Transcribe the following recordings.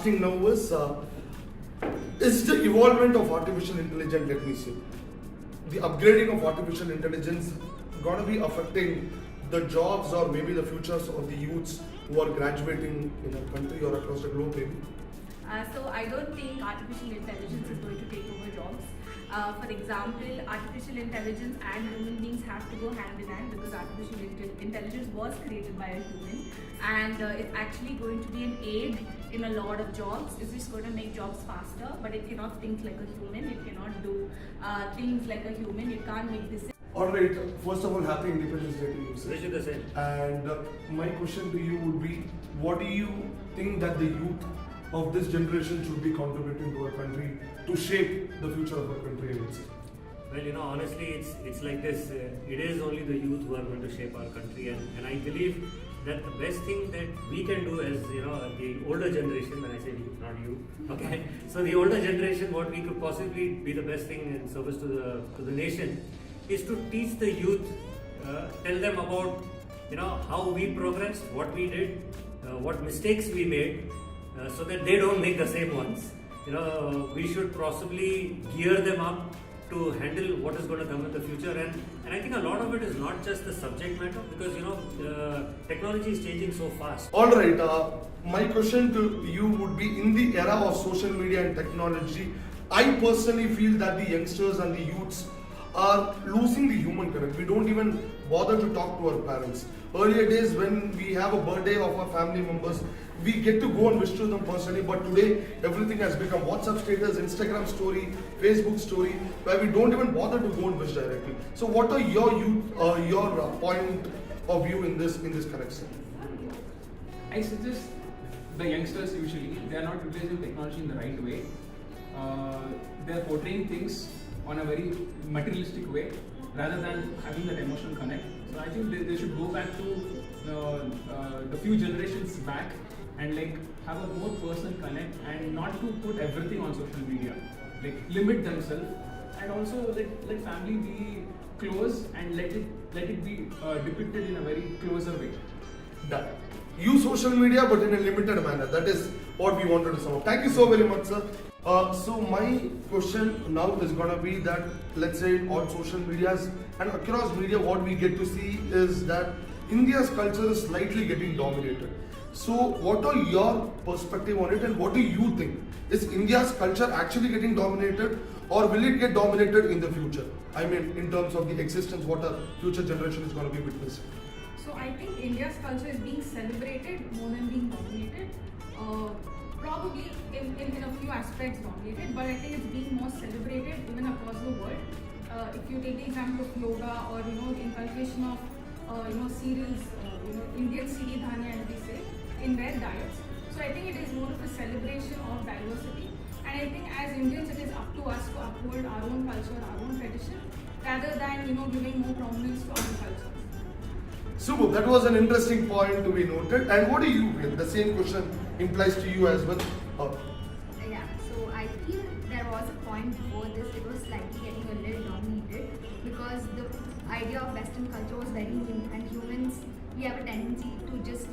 asking now is the evolvement of artificial intelligence, let me say, the upgrading of artificial intelligence going to be affecting the jobs or maybe the futures of the youths who are graduating in our country or across the globe maybe? So I don't think artificial intelligence is going to take over jobs. For example, artificial intelligence and human beings have to go hand in hand because artificial intelligence was created by a human, and it's actually going to be an aid in a lot of jobs. It's just going to make jobs faster, but it cannot think like a human. It cannot do things like a human. It can't make decisions. Alright, first of all, happy Independence Day to you, sir. Wish you the same. And my question to you would be, what do you think that the youth of this generation should be contributing to our country to shape the future of our country, I would say? Well, honestly, it's like this. It is only the youth who are going to shape our country, and I believe that the best thing that we can do as the older generation, when I say we, not you, okay. So the older generation, what we could possibly be the best thing in service to the nation, is to teach the youth, tell them about how we progressed, what we did, what mistakes we made, so that they don't make the same ones. We should possibly gear them up to handle what is going to come in the future, and I think a lot of it is not just the subject matter, because technology is changing so fast. Alright, my question to you would be, in the era of social media and technology, I personally feel that the youngsters and the youths are losing the human connect. We don't even bother to talk to our parents. Earlier days, when we have a birthday of our family members, we get to go and wish to them personally, but today everything has become WhatsApp status, Instagram story, Facebook story, where we don't even bother to go and wish directly. So what are your point of view in this connection? I suggest the youngsters, usually they are not utilizing technology in the right way. They are portraying things on a very materialistic way rather than having that emotional connect. So I think they should go back to the few generations back and have a more personal connect, and not to put everything on social media. Limit themselves, and also let family be close, and let it be depicted in a very closer way. Done. Use social media but in a limited manner. That is what we wanted to sum up. Thank you so very much, sir. So my question now is going to be that, let's say on social medias and across media, what we get to see is that India's culture is slightly getting dominated. So what are your perspective on it, and what do you think? Is India's culture actually getting dominated, or will it get dominated in the future? I mean, in terms of the existence, what a future generation is going to be witnessing. So I think India's culture is being celebrated more than being dominated. Probably in a few aspects dominated, but I think it's being more celebrated even across the world. If you take the example of yoga, or inculcation of cereals, Indian Siri Dhanya, as we say, in their diets. So I think it is more of a celebration of diversity, and I think as Indians it is up to us to uphold our own culture, our own tradition, rather than giving more prominence to other cultures. Super, that was an interesting point to be noted. And what do you feel? The same question implies to you as well. Yeah, so I feel there was a point before this, it was slightly getting a little dominated, because the idea of Western culture was very new, and humans, we have a tendency to just,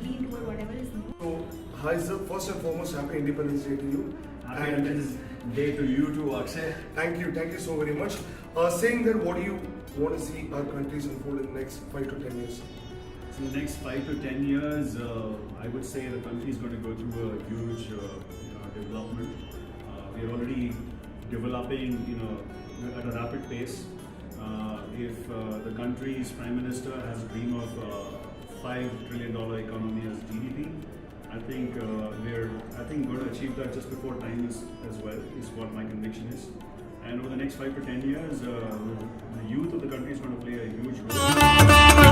lean toward whatever is new. So, hi sir, first and foremost, happy Independence Day to you. Happy Independence Day to you too, Akshay. Thank you so very much. Saying that, what do you want to see our countries unfold in the next 5 to 10 years? So the next 5 to 10 years, I would say the country is going to go through a huge development. We are already developing, at a rapid pace. If the country's Prime Minister has a dream of $5 trillion economy as GDP, I think we're going to achieve that just before time as well, is what my conviction is. And over the next 5 to 10 years, the youth of the country is going to play a huge role.